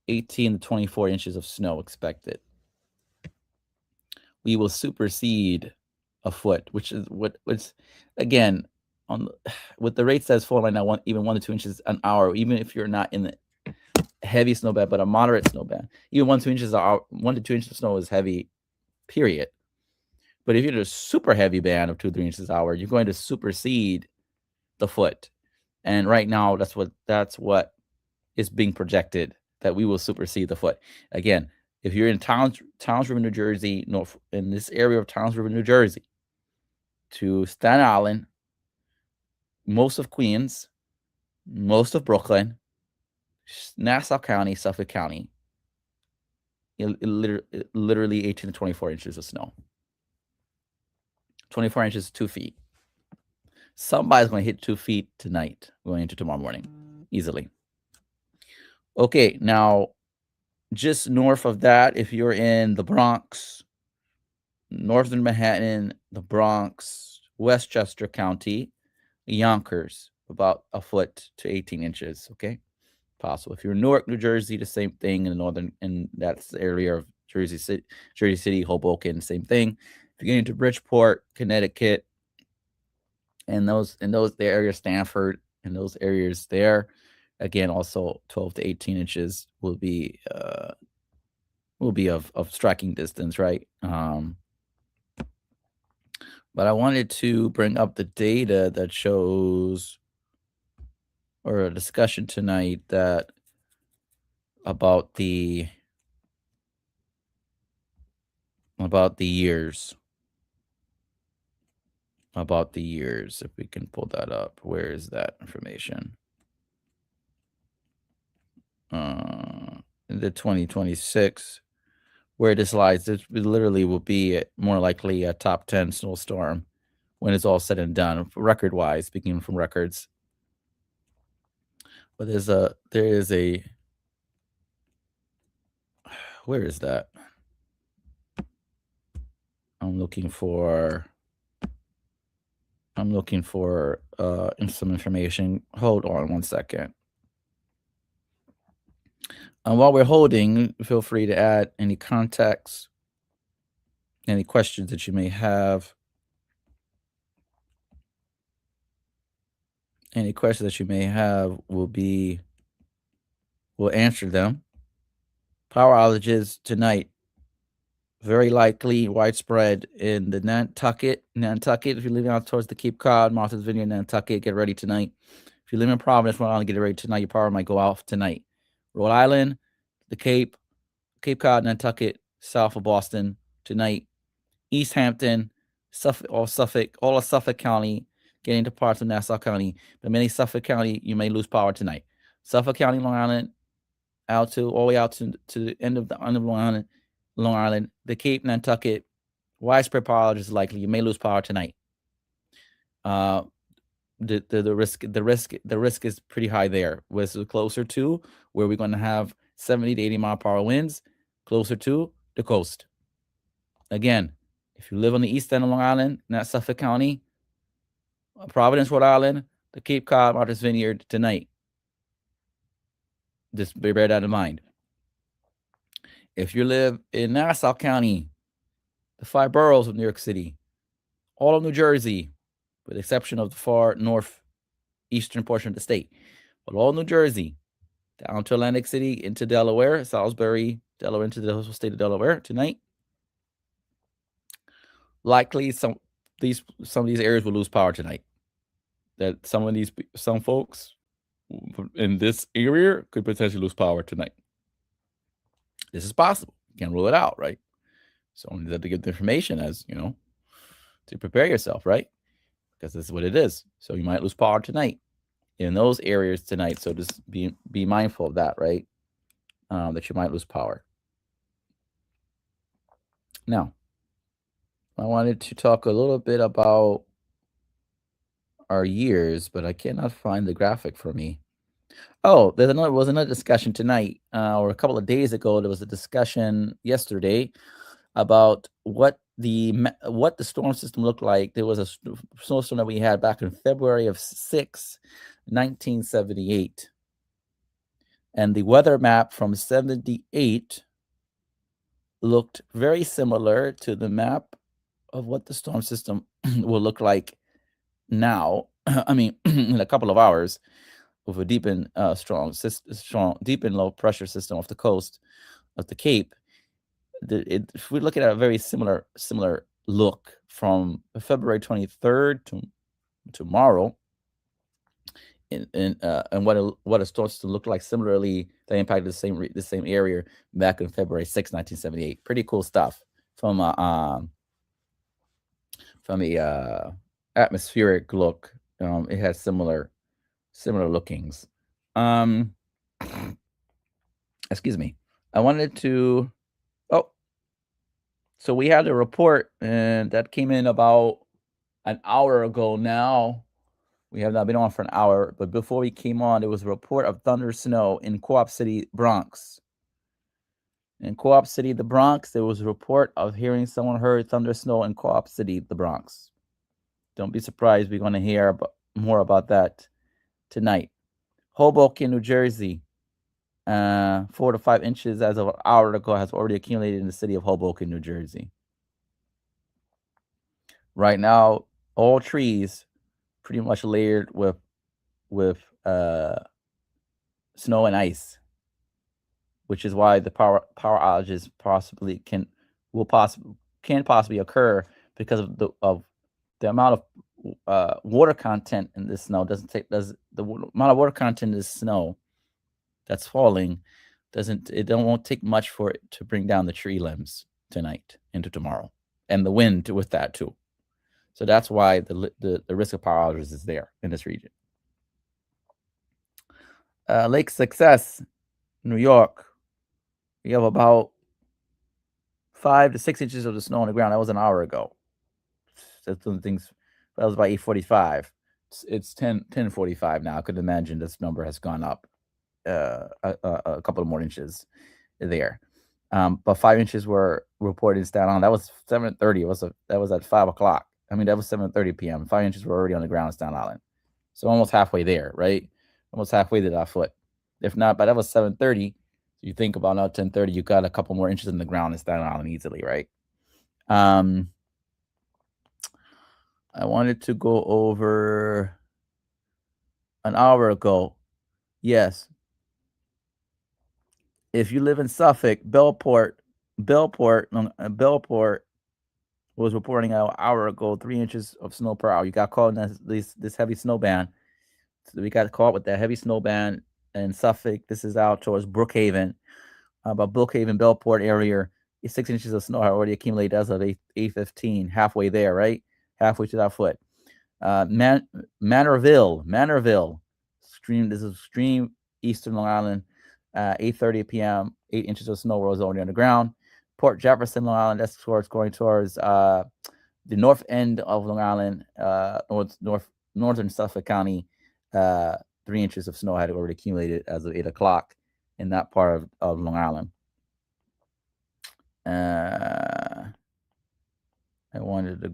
18 to 24 inches of snow expected. We will supersede a foot, which is what's again on with the rates that's falling right now, even 1 to 2 inches an hour, even if you're not in the heavy snow band, but a moderate snow band, even 1 to 2 inches an hour, 1 to 2 inches of snow is heavy, period. But if you're in a super heavy band of 2 to 3 inches an hour, you're going to supersede the foot. And right now, that's what is being projected, that we will supersede the foot. Again, if you're in Towns River, New Jersey, north in this area of Towns River, New Jersey, to Staten Island, most of Queens, most of Brooklyn, Nassau County, Suffolk County, literally 18 to 24 inches of snow. 24 inches, 2 feet. Somebody's going to hit 2 feet tonight, going into tomorrow morning, easily. Okay, now, just north of that, if you're in the Bronx, northern Manhattan, the Bronx, Westchester County, Yonkers, about a foot to 18 inches, okay? Possible. If you're in Newark, New Jersey, the same thing in the northern, and that's the area of Jersey City, Hoboken, same thing. If you get into Bridgeport, Connecticut, and those the area of Stanford and those areas there, again, also 12 to 18 inches will be of striking distance, right? But I wanted to bring up the data that shows, or a discussion tonight that about the years. About the years, if we can pull that up. Where is that information? The 2026, where this lies, it literally will be more likely a top 10 snowstorm when it's all said and done, record wise, speaking from records. But there is a where is that? I'm looking for some information. Hold on one second. And while we're holding, feel free to add any context, any questions that you may have. Any questions that you may have we'll answer them. Power outages tonight, very likely widespread in the Nantucket. If you're living out towards the Cape Cod, Martha's Vineyard, Nantucket, get ready tonight. If you live in Providence, Rhode Island, get ready tonight. Your power might go off tonight. Rhode Island, the Cape Cod, Nantucket, south of Boston tonight. East Hampton, Suffolk, all of Suffolk County, getting to parts of Nassau County. But many Suffolk County, you may lose power tonight. Suffolk County, Long Island, all the way out to the end of Long Island, the Cape, Nantucket, widespread power outage is likely. You may lose power tonight. The risk is pretty high there. We're closer to where we're going to have 70 to 80 mile per hour winds, closer to the coast. Again, if you live on the east end of Long Island, not Suffolk County, Providence, Rhode Island, the Cape Cod, Martha's Vineyard tonight. Just bear that in mind. If you live in Nassau County, the 5 boroughs of New York City, all of New Jersey, with the exception of the far northeastern portion of the state, but all New Jersey, down to Atlantic City, into Delaware, Salisbury, Delaware, into the state of Delaware tonight. Likely some of these areas will lose power tonight. That some folks in this area could potentially lose power tonight. This is possible. Can't rule it out, right? So you have to get the information as to prepare yourself, right? Because this is what it is. So you might lose power tonight in those areas tonight. So just be mindful of that, right? That you might lose power. Now, I wanted to talk a little bit about our years, but I cannot find the graphic for me. Oh, was another discussion tonight, or a couple of days ago. There was a discussion yesterday about what the storm system looked like. There was a snowstorm that we had back in February of 1978, and the weather map from 78 looked very similar to the map of what the storm system will look like now. I mean, in a couple of hours, with a deep and deep and low pressure system off the coast of the Cape. If we're looking at a very similar look from February 23rd to tomorrow, and what it starts to look like similarly that impacted the same area back in February 6, 1978. Pretty cool stuff from a atmospheric look. It has similar lookings. Excuse me. I wanted to. Oh, so we had a report, and that came in about an hour ago now. We have not been on for an hour, but before we came on, there was a report of thunder snow in Co-op City, Bronx. In Co-op City, the Bronx, there was a report of hearing someone heard thunder snow in Co-op City, the Bronx. Don't be surprised. We're going to hear more about that tonight. Hoboken, New Jersey, 4 to 5 inches as of an hour ago has already accumulated in the city of Hoboken, New Jersey. Right now, all trees pretty much layered with snow and ice, which is why the power outages can possibly occur because of the amount of water content in this snow. The amount of water content in this snow that's falling won't take much for it to bring down the tree limbs tonight into tomorrow, and the wind with that too. So that's why the risk of power outages is there in this region. Lake Success, New York, we have about 5 to 6 inches of the snow on the ground. That was an hour ago. That's one of the things. That was about 8:45. It's 10:45 now. I could imagine this number has gone up a couple of more inches there. But 5 inches were reported in Staten Island. That was 7:30. That was at 5 o'clock. I mean, that was 7:30 p.m. 5 inches were already on the ground in Staten Island. So almost halfway there, right? Almost halfway to that foot. If not, but that was 7:30. You think about now 10:30, you got a couple more inches in the ground in Staten Island easily, right? I wanted to go over an hour ago. Yes. If you live in Suffolk, Bellport was reporting an hour ago 3 inches of snow per hour. You got caught in this heavy snow band. So we got caught with that heavy snow band in Suffolk. This is out towards Brookhaven, about Brookhaven, Bellport area. 6 inches of snow already accumulated as of 8:15, halfway there, right? Halfway to that foot. Manorville, this is extreme eastern Long Island, 8:30 p.m., 8 inches of snow was already on the ground. Port Jefferson, Long Island, that's towards going towards the north end of Long Island, northern Suffolk County. 3 inches of snow had already accumulated as of 8 o'clock in that part of Long Island. I wanted to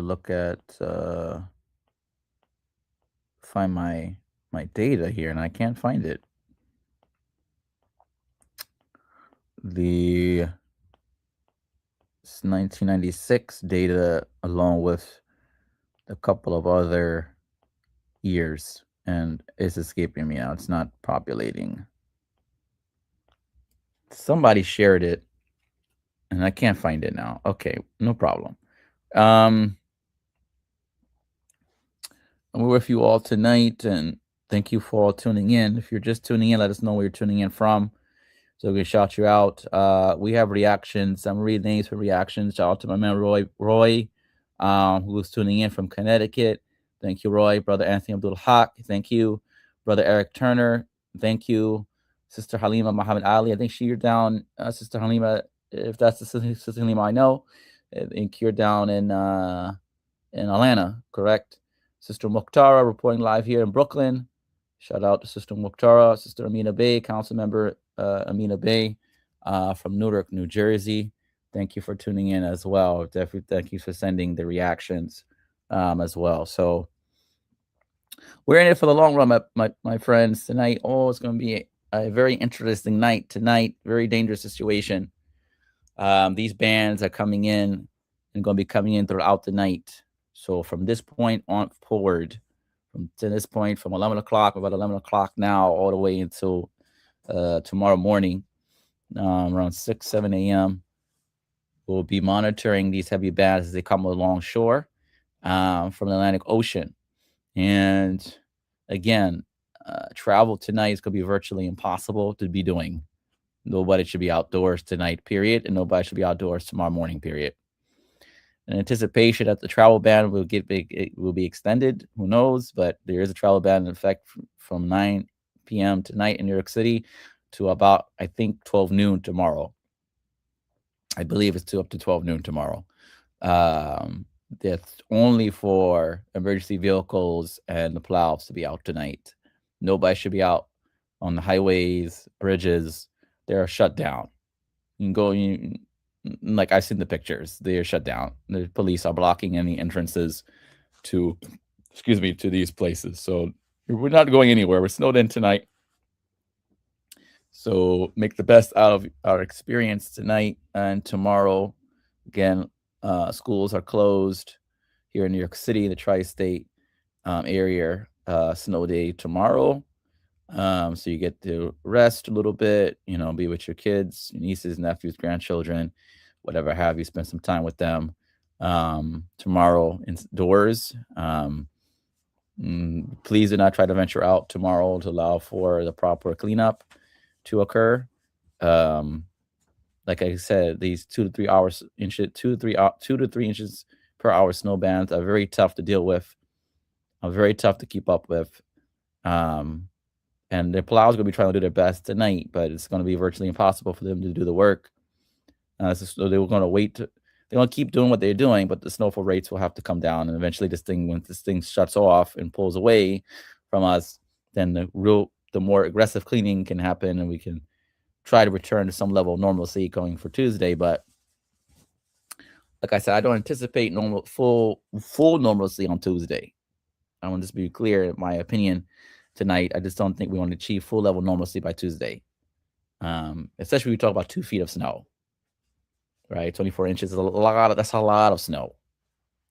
look at find my my data here and I can't find it. The 1996 data along with a couple of other years, and it's escaping me now. It's not populating. Somebody shared it and I can't find it now. Okay, no problem. I'm with you all tonight, and thank you for all tuning in. If you're just tuning in, let us know where you're tuning in from, so we can shout you out. We have reactions. I'm reading names for reactions. Shout out to my man Roy, who's tuning in from Connecticut. Thank you, Roy. Brother Anthony Abdul Haq, thank you. Brother Eric Turner, thank you. Sister Halima Muhammad Ali, I think you're down. Sister Halima, if that's the Sister Halima I know, I think you're down in Atlanta, correct? Sister Mukhtara reporting live here in Brooklyn. Shout out to Sister Mukhtara, Sister Amina Bey, Council Member Amina Bey from Newark, New Jersey. Thank you for tuning in as well. Definitely thank you for sending the reactions as well. So we're in it for the long run, my friends. Tonight, it's going to be a very interesting night tonight. Very dangerous situation. These bands are coming in and going to be coming in throughout the night. So from this point on forward, from this point, from 11 o'clock, about 11 o'clock now, all the way until tomorrow morning, around 6, 7 a.m., we'll be monitoring these heavy bands as they come along shore from the Atlantic Ocean. And again, travel tonight is going to be virtually impossible to be doing. Nobody should be outdoors tonight, period, and nobody should be outdoors tomorrow morning, period. In anticipation that the travel ban will be extended, who knows? But there is a travel ban in effect from 9 p.m. tonight in New York City to about, I think, 12 noon tomorrow. I believe it's up to 12 noon tomorrow. That's only for emergency vehicles and the plows to be out tonight. Nobody should be out on the highways, bridges. They're shut down. You can go, like I've seen the pictures, they are shut down. The police are blocking any entrances to these places. So we're not going anywhere. We're snowed in tonight. So make the best out of our experience tonight and tomorrow. Again, schools are closed here in New York City, the tri-state area. Snow day tomorrow. So you get to rest a little bit, be with your kids, your nieces, nephews, grandchildren, whatever have you, spend some time with them. Tomorrow indoors. Please do not try to venture out tomorrow to allow for the proper cleanup to occur. Like I said, these 2 to 3 hours, 2 to 3 inches per hour snow bands are very tough to deal with, are very tough to keep up with. And the plows are going to be trying to do their best tonight, but it's going to be virtually impossible for them to do the work. So they were going to wait. They're going to keep doing what they're doing, but the snowfall rates will have to come down. And eventually, when this thing shuts off and pulls away from us, then the more aggressive cleaning can happen, and we can try to return to some level of normalcy going for Tuesday. But like I said, I don't anticipate full normalcy on Tuesday. I want to just be clear, in my opinion, tonight. I just don't think we want to achieve full level normalcy by Tuesday. Especially when we talk about 2 feet of snow, right? 24 inches is that's a lot of snow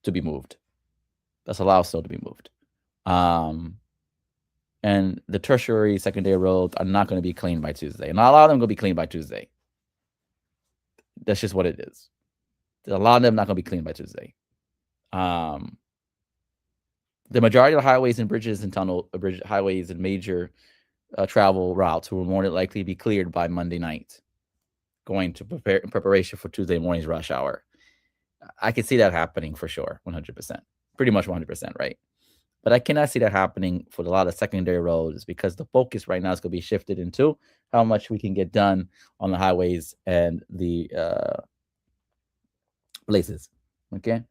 to be moved. That's a lot of snow to be moved. And the tertiary, secondary roads are not going to be cleaned by Tuesday. Not a lot of them going to be cleaned by Tuesday. That's just what it is. A lot of them not going to be cleaned by Tuesday. The majority of the highways and bridges and highways and major travel routes will more than likely be cleared by Monday night, going to preparation for Tuesday morning's rush hour. I can see that happening for sure, 100%, pretty much 100%, right? But I cannot see that happening for a lot of secondary roads because the focus right now is going to be shifted into how much we can get done on the highways and the places. Okay,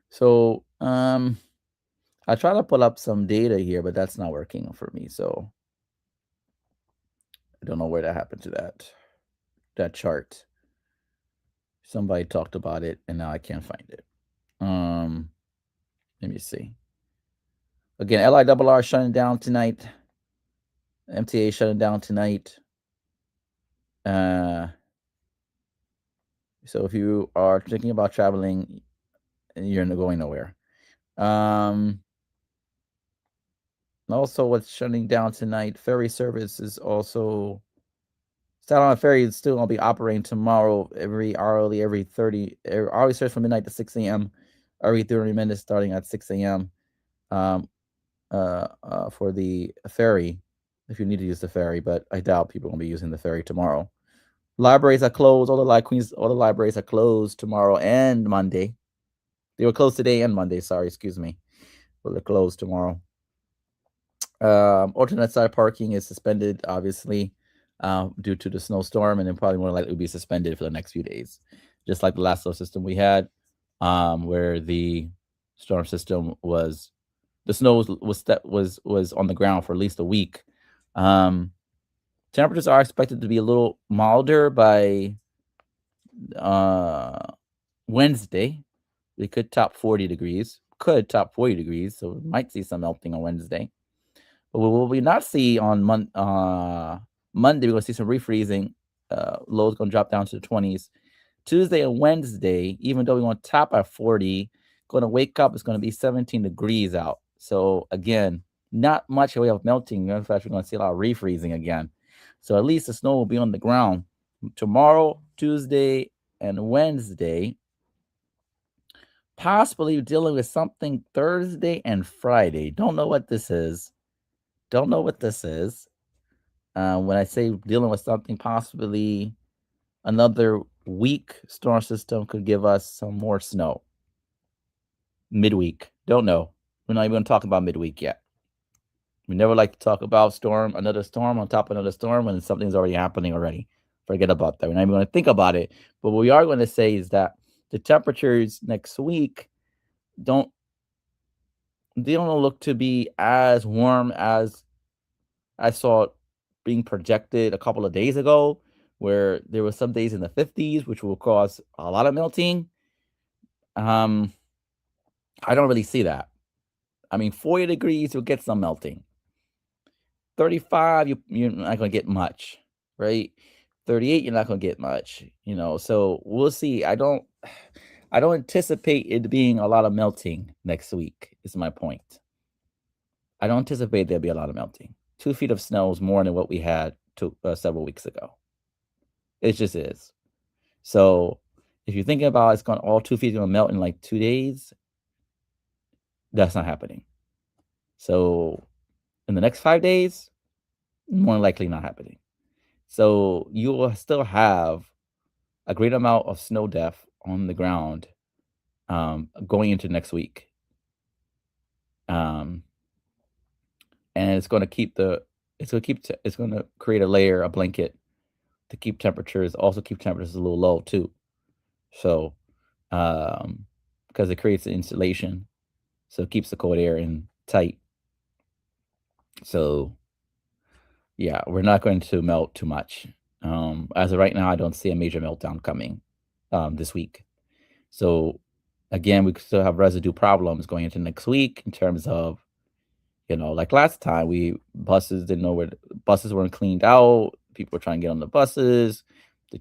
so I try to pull up some data here, but that's not working for me. So I don't know where that happened to that chart. Somebody talked about it, and now I can't find it. Let me see. Again, LIRR shutting down tonight. MTA shutting down tonight. So if you are thinking about traveling, you're going nowhere. Also, what's shutting down tonight? Ferry service is also Staten Island Ferry is still gonna be operating tomorrow every hourly, every 30. Always starts from midnight to 6 a.m. Every 30 minutes, starting at 6 a.m. Um, for the ferry, if you need to use the ferry, but I doubt people will be using the ferry tomorrow. Libraries are closed. All the libraries are closed tomorrow and Monday. They were closed today and Monday. Sorry, excuse me. But they're closed tomorrow. Alternate side parking is suspended, obviously, due to the snowstorm, and then probably more likely will be suspended for the next few days, just like the last slow system we had, where the storm system was, the snow was on the ground for at least a week. Temperatures are expected to be a little milder by Wednesday. We could top 40 degrees, so we might see some melting on Wednesday. But what will we not see on Monday, we're going to see some refreezing. Lows going to drop down to the 20s. Tuesday and Wednesday, even though we're going to top at 40, going to wake up, it's going to be 17 degrees out. So again, not much way of melting. In fact, we're going to see a lot of refreezing again. So at least the snow will be on the ground tomorrow, Tuesday, and Wednesday. Possibly dealing with something Thursday and Friday. Don't know what this is. When I say dealing with something, possibly another weak storm system could give us some more snow. Midweek. Don't know. We're not even going to talk about midweek yet. We never like to talk about another storm on top of another storm when something's already happening already. Forget about that. We're not even going to think about it. But what we are going to say is that the temperatures next week don't look to be as warm as I saw it being projected a couple of days ago, where there were some days in the 50s, which will cause a lot of melting. I don't really see that. I mean, 40 degrees, you'll get some melting. 35, you're not going to get much, right? 38, you're not going to get much, so we'll see. I don't anticipate it being a lot of melting next week, is my point. I don't anticipate there'll be a lot of melting. 2 feet of snow is more than what we had several weeks ago. It just is. So if you're thinking about all 2 feet going to melt in like 2 days, that's not happening. So in the next 5 days, more likely not happening. So you will still have a great amount of snow depth on the ground going into next week. And it's going to create a blanket to keep temperatures, also keep temperatures a little low too. So, because it creates the insulation, so it keeps the cold air in tight. So, yeah, we're not going to melt too much. As of right now, I don't see a major meltdown coming this week. So, again, we could still have residue problems going into next week in terms of, like last time, buses didn't know buses weren't cleaned out. People were trying to get on the buses. The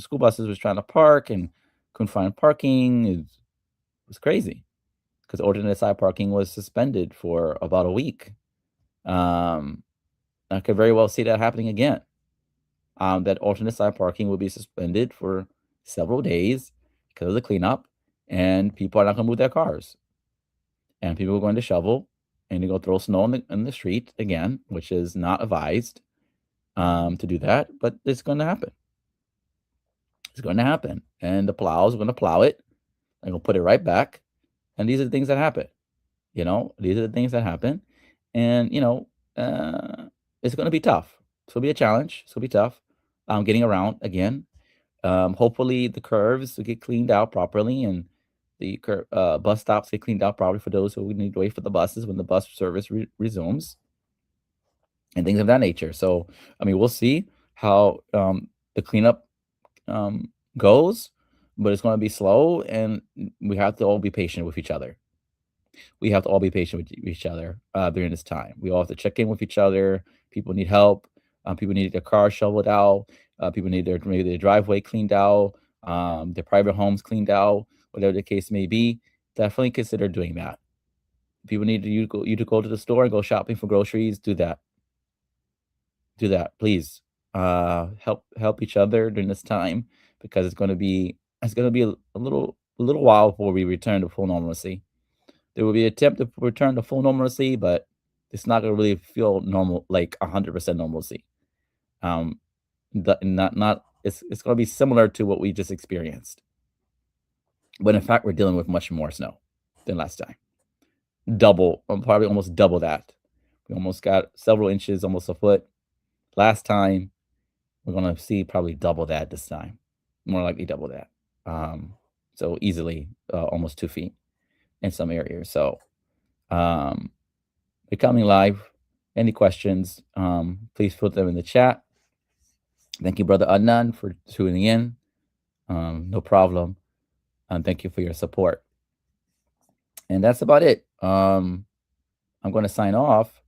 school buses was trying to park and couldn't find parking. It was crazy because alternate side parking was suspended for about a week. I could very well see that happening again. That alternate side parking will be suspended for several days because of the cleanup, and people are not going to move their cars. And people are going to shovel and to go throw snow in the street again, which is not advised to do that, but it's going to happen. It's going to happen. And the plows are going to plow it. They're going to put it right back. And these are the things that happen. These are the things that happen. And, it's going to be tough. It's going to be a challenge. It's going to be tough. Getting around again. Hopefully the curves will get cleaned out properly and the bus stops get cleaned out properly for those who need to wait for the buses when the bus service resumes and things of that nature. So, I mean, we'll see how the cleanup goes, but it's going to be slow and we have to all be patient with each other. we have to all be patient with each other during this time. We all have to check in with each other. People need help. People need their car shoveled out. People need maybe their driveway cleaned out, their private homes cleaned out, whatever the case may be. Definitely consider doing that. People need you to go to the store and go shopping for groceries. Do that. Do that, please. Help each other during this time because it's gonna be a little while before we return to full normalcy. There will be an attempt to return to full normalcy, but it's not gonna really feel normal, like 100% normalcy. Um, not it's gonna be similar to what we just experienced, but in fact, we're dealing with much more snow than last time. Double, probably almost double that. We almost got several inches, almost a foot last time. We're gonna see probably double that this time, more likely double that. So easily, almost 2 feet in some areas. So, um, becoming live. Any questions, please put them in the chat. Thank you, Brother Adnan, for tuning in. No problem. And thank you for your support. And that's about it. I'm going to sign off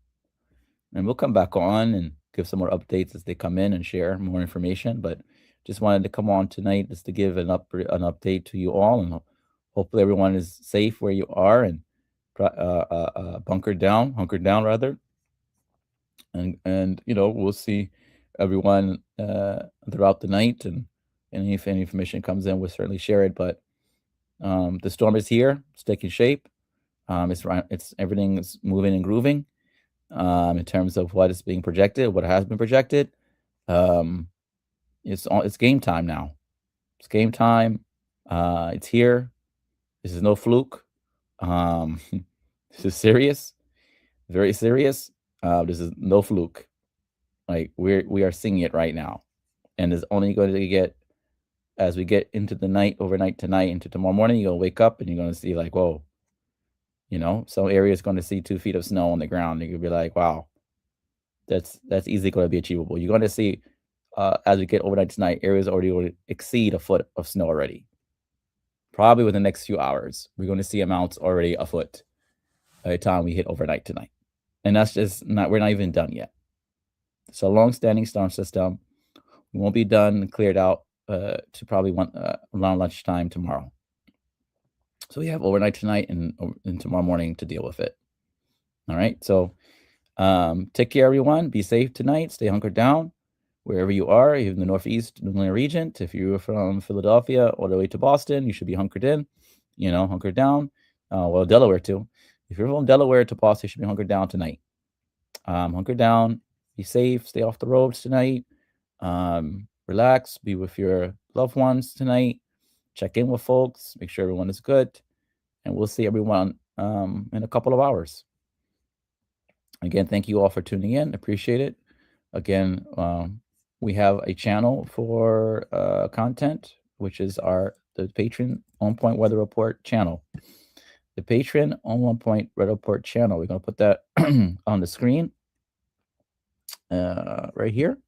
and we'll come back on and give some more updates as they come in and share more information. But just wanted to come on tonight just to give an update to you all. And hopefully everyone is safe where you are and hunkered down rather. And we'll see everyone throughout the night, and if any information comes in, we'll certainly share it. But the storm is here, it's taking shape. It's everything is moving and grooving in terms of what is being projected, what has been projected. Um, it's game time now. It's game time. It's here. This is no fluke. This is serious, very serious. This is no fluke. Like we are seeing it right now, and it's only going to get as we get into the night, overnight tonight, into tomorrow morning. You're gonna wake up and you're gonna see like, whoa, some areas going to see 2 feet of snow on the ground. You're gonna be like, wow, that's easily going to be achievable. You're going to see as we get overnight tonight, areas already going to exceed a foot of snow already. Probably within the next few hours, we're going to see amounts already a foot by the time we hit overnight tonight, and that's just not. We're not even done yet. It's a long-standing storm system. We won't be done and cleared out to probably around lunchtime tomorrow. So we have overnight tonight and tomorrow morning to deal with it. All right. So take care, everyone. Be safe tonight. Stay hunkered down wherever you are, even the Northeast New England region. If you're from Philadelphia all the way to Boston, you should be hunkered in, hunkered down. Well, Delaware too. If you're from Delaware to Boston, you should be hunkered down tonight. Hunker down. Be safe. Stay off the roads tonight. Relax. Be with your loved ones tonight. Check in with folks. Make sure everyone is good. And we'll see everyone in a couple of hours. Again, thank you all for tuning in. Appreciate it. Again, we have a channel for content, which is the Patreon On Point Weather Report channel. The Patreon On Point Weather Report channel. We're going to put that on the screen right here.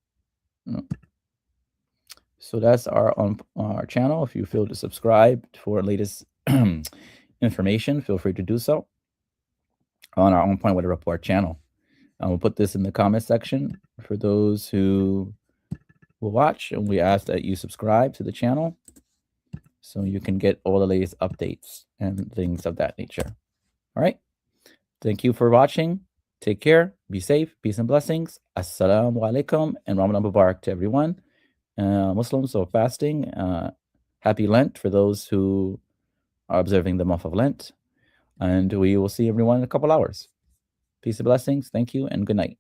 So that's on our channel. If you feel to subscribe for latest information, feel free to do so on our On Point Weather Report channel. We'll put this in the comment section for those who will watch, and we ask that you subscribe to the channel so you can get all the latest updates and things of that nature. All right. Thank you for watching. Take care. Be safe. Peace and blessings. Assalamu alaikum and Ramadan Mubarak to everyone. Muslims are fasting. Happy Lent for those who are observing the month of Lent. And we will see everyone in a couple hours. Peace and blessings. Thank you and good night.